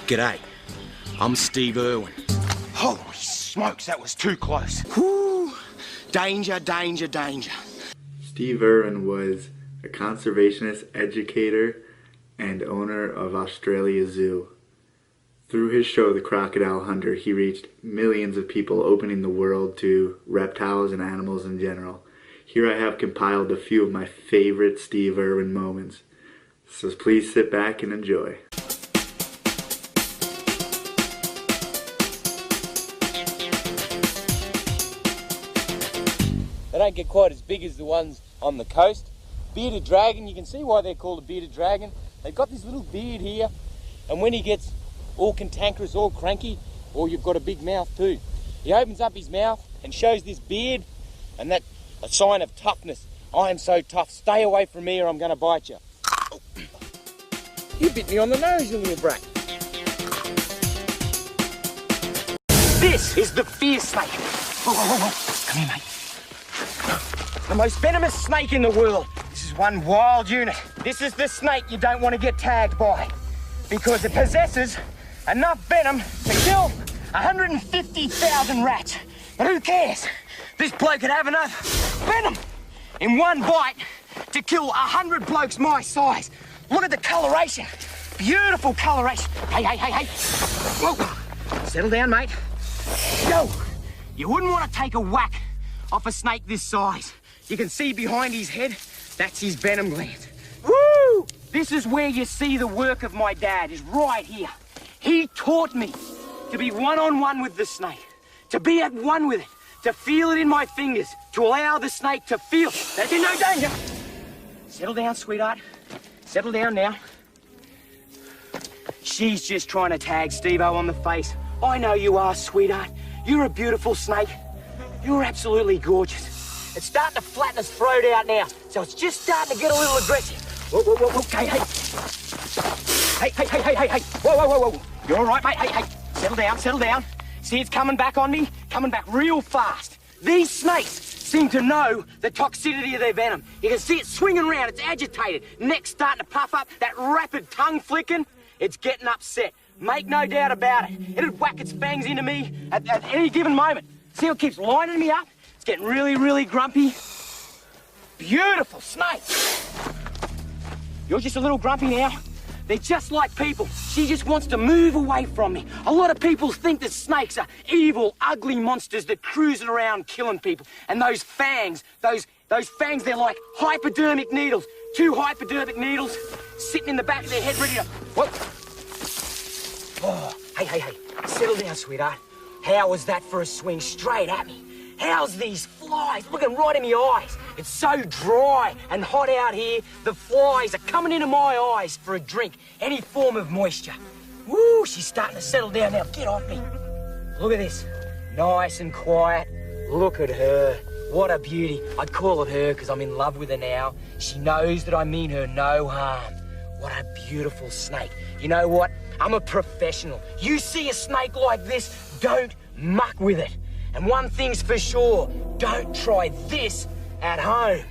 G'day, I'm Steve Irwin. Holy smokes, that was too close. Whew. Danger, danger, danger. Steve Irwin was a conservationist, educator, and owner of Australia Zoo. Through his show, The Crocodile Hunter, he reached millions of people, opening the world to reptiles and animals in general. Here I have compiled a few of my favorite Steve Irwin moments. So please sit back and enjoy. They don't get quite as big as the ones on the coast. Bearded dragon, you can see why they're called a bearded dragon. They've got this little beard here, and when he gets all cantankerous, all cranky, or you've got a big mouth too, he opens up his mouth and shows this beard, and that's a sign of toughness. I am so tough, stay away from me or I'm going to bite you. Oh. You bit me on the nose, you little brat. This is the fear snake. Whoa, whoa, whoa, whoa. Come here, mate. The most venomous snake in the world. This is one wild unit. This is the snake you don't want to get tagged by, because it possesses enough venom to kill 150,000 rats. But who cares? This bloke could have enough venom in one bite to kill 100 blokes my size. Look at the coloration. Beautiful coloration. Hey, hey, hey, hey. Whoa. Settle down, mate. Yo, you wouldn't want to take a whack off a snake this size. You can see behind his head, that's his venom gland. Woo! This is where you see the work of my dad, is right here. He taught me to be one-on-one with the snake, to be at one with it, to feel it in my fingers, to allow the snake to feel that in no danger. Settle down, sweetheart. Settle down now. She's just trying to tag Steve-O on the face. I know you are, sweetheart. You're a beautiful snake. You're absolutely gorgeous. It's starting to flatten its throat out now, so it's just starting to get a little aggressive. Whoa, whoa, whoa, whoa, hey, hey. Hey, hey, hey, hey, hey, hey. Whoa, whoa, whoa, whoa. You're all right, mate. Hey, hey. Settle down, settle down. See, it's coming back on me, coming back real fast. These snakes seem to know the toxicity of their venom. You can see it swinging around, it's agitated. Neck's starting to puff up, that rapid tongue flicking. It's getting upset. Make no doubt about it. It'd whack its fangs into me at any given moment. See how it keeps lining me up? It's getting really, really grumpy. Beautiful snake. You're just a little grumpy now. They're just like people. She just wants to move away from me. A lot of people think that snakes are evil, ugly monsters that cruising around killing people. And those fangs, those fangs, they're like hypodermic needles. 2 hypodermic needles sitting in the back of their head ready to... Whoa. Oh, hey, hey, hey. Settle down, sweetheart. How was that for a swing straight at me? How's these flies looking right in my eyes? It's so dry and hot out here. The flies are coming into my eyes for a drink, any form of moisture. Woo, she's starting to settle down now. Get off me. Look at this. Nice and quiet. Look at her. What a beauty. I'd call it her because I'm in love with her now. She knows that I mean her no harm. What a beautiful snake. You know what? I'm a professional. You see a snake like this, don't muck with it. And one thing's for sure, don't try this at home.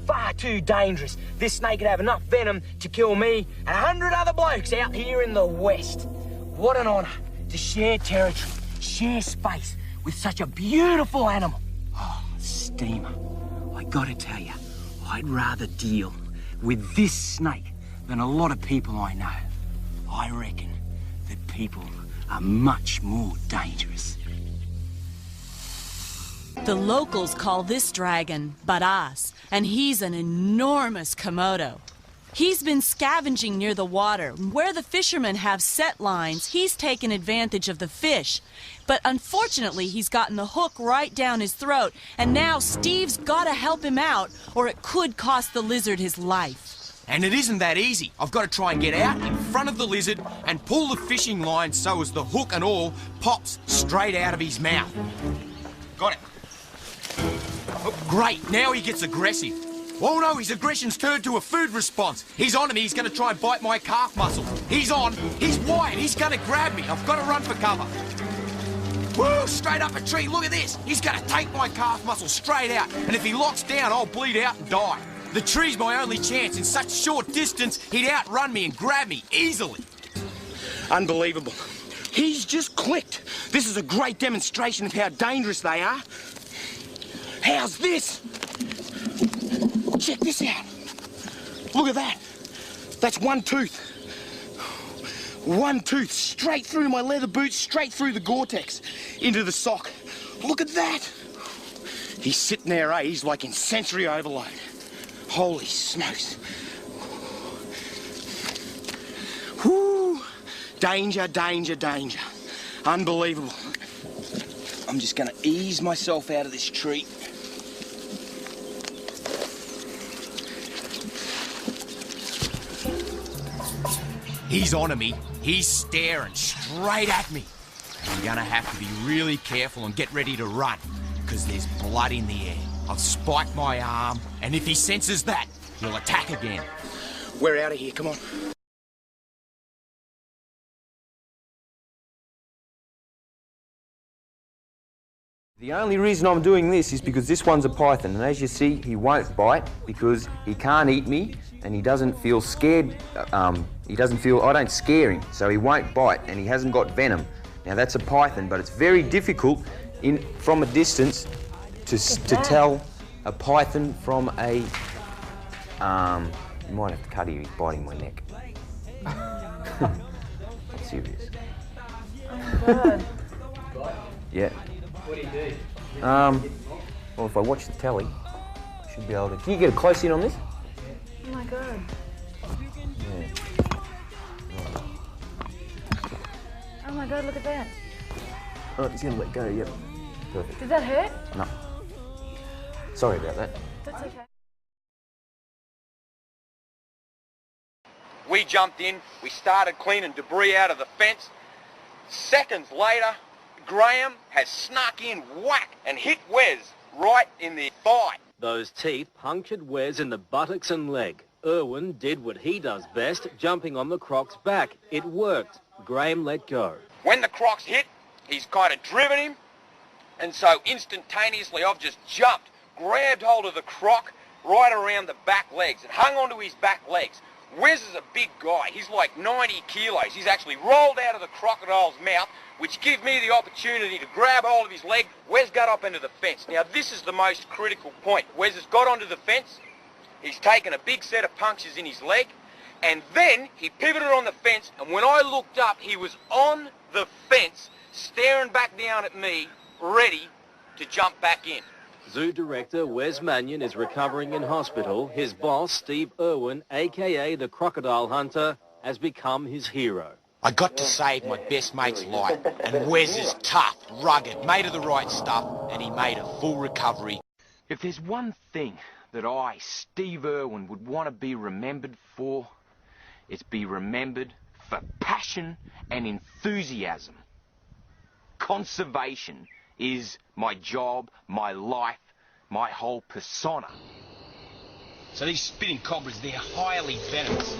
Far too dangerous. This snake could have enough venom to kill me and 100 other blokes out here in the West. What an honour to share territory, share space with such a beautiful animal. Oh, steamer, I gotta tell you, I'd rather deal with this snake than a lot of people I know. I reckon that people are much more dangerous. The locals call this dragon Baras, and he's an enormous Komodo. He's been scavenging near the water. Where the fishermen have set lines, he's taken advantage of the fish. But unfortunately, he's gotten the hook right down his throat, and now Steve's gotta help him out, or it could cost the lizard his life. And it isn't that easy. I've got to try and get out in front of the lizard and pull the fishing line so as the hook and all pops straight out of his mouth. Got it. Oh, great, now he gets aggressive. Oh no, his aggression's turned to a food response. He's on me, he's going to try and bite my calf muscle. He's on, he's wired, he's going to grab me. I've got to run for cover. Woo, straight up a tree, look at this. He's going to take my calf muscle straight out. And if he locks down, I'll bleed out and die. The tree's my only chance. In such short distance, he'd outrun me and grab me easily. Unbelievable. He's just clicked. This is a great demonstration of how dangerous they are. How's this? Check this out. Look at that. That's one tooth. One tooth straight through my leather boots, straight through the Gore-Tex, into the sock. Look at that. He's sitting there, eh? He's like in sensory overload. Holy smokes. Whoo! Danger, danger, danger. Unbelievable. I'm just going to ease myself out of this tree. He's onto me. He's staring straight at me. I'm going to have to be really careful and get ready to run, because there's blood in the air. I've spiked my arm, and if he senses that, he'll attack again. We're out of here, come on. The only reason I'm doing this is because this one's a python, and as you see, he won't bite because he can't eat me and he doesn't feel scared. I don't scare him, so he won't bite, and he hasn't got venom. Now that's a python, but it's very difficult from a distance to tell a python from a... you might have to cut him, he's biting my neck. I'm serious. Oh my God. Yeah. What do you do? Well, if I watch the telly, I should be able to... Can you get a close in on this? Oh my God. Yeah. Oh my God, look at that. Oh, he's gonna let go, yep. Perfect. Did that hurt? No. Sorry about that. That's okay. We jumped in, we started cleaning debris out of the fence. Seconds later, Graham has snuck in, whack, and hit Wes right in the thigh. Those teeth punctured Wes in the buttocks and leg. Irwin did what he does best, jumping on the croc's back. It worked. Graham let go. When the croc's hit, he's kind of driven him, and so instantaneously I've just jumped, grabbed hold of the croc right around the back legs and hung onto his back legs. Wes is a big guy. He's like 90 kilos. He's actually rolled out of the crocodile's mouth, which gave me the opportunity to grab hold of his leg. Wes got up into the fence. Now, this is the most critical point. Wes has got onto the fence. He's taken a big set of punches in his leg, and then he pivoted on the fence, and when I looked up, he was on the fence, staring back down at me, ready to jump back in. Zoo director Wes Mannion is recovering in hospital. His boss, Steve Irwin, a.k.a. the Crocodile Hunter, has become his hero. I got to save my best mate's life, and Wes is tough, rugged, made of the right stuff, and he made a full recovery. If there's one thing that I, Steve Irwin, would want to be remembered for, it's be remembered for passion and enthusiasm. Conservation is my job, my life, my whole persona. So these spitting cobras, they're highly venomous.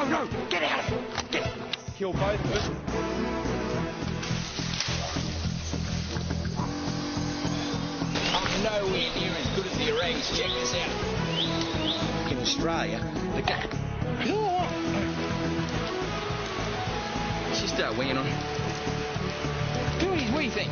No, get out of it! Get... Kill both of us. I'm nowhere near as good as the orangs. Check this out. In Australia, the cat. She start weighing on him. What do you think?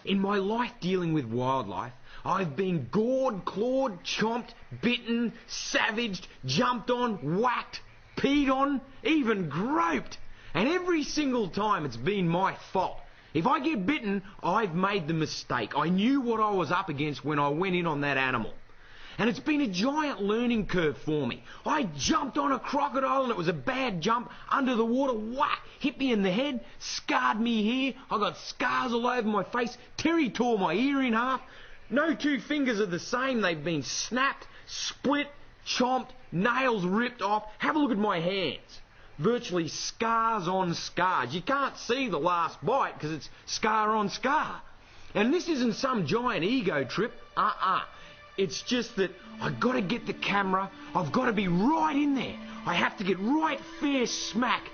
In my life dealing with wildlife, I've been gored, clawed, chomped, bitten, savaged, jumped on, whacked, peed on, even groped. And every single time it's been my fault. If I get bitten, I've made the mistake. I knew what I was up against when I went in on that animal. and it's been a giant learning curve for me. I jumped on a crocodile and it was a bad jump. Under the water, whack, hit me in the head, scarred me here. I got scars all over my face. Terry tore my ear in half. No two fingers are the same. They've been snapped, split, chomped, nails ripped off. Have a look at my hands. Virtually scars on scars. You can't see the last bite because it's scar on scar. And this isn't some giant ego trip. It's just that I've got to get the camera. I've got to be right in there. I have to get right fair smack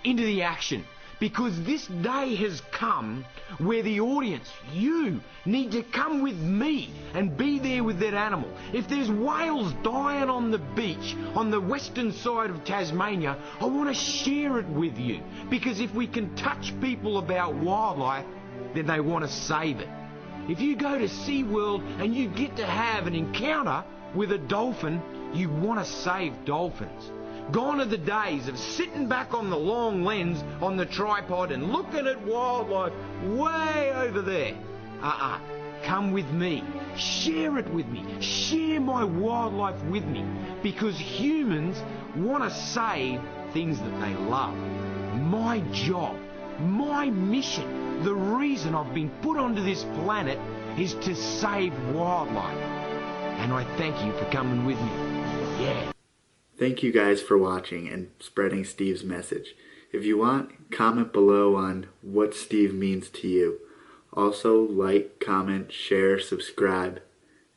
into the action. Because this day has come where the audience, you, need to come with me and be there with that animal. If there's whales dying on the beach on the western side of Tasmania, I want to share it with you. Because if we can touch people about wildlife, then they want to save it. If you go to SeaWorld and you get to have an encounter with a dolphin, you want to save dolphins. Gone are the days of sitting back on the long lens on the tripod and looking at wildlife way over there. Come with me. Share it with me. Share my wildlife with me. Because humans want to save things that they love. My job, my mission, the reason I've been put onto this planet is to save wildlife. And I thank you for coming with me. Yeah. Thank you guys for watching and spreading Steve's message. If you want, comment below on what Steve means to you. Also, like, comment, share, subscribe.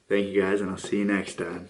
Thank you guys, and I'll see you next time.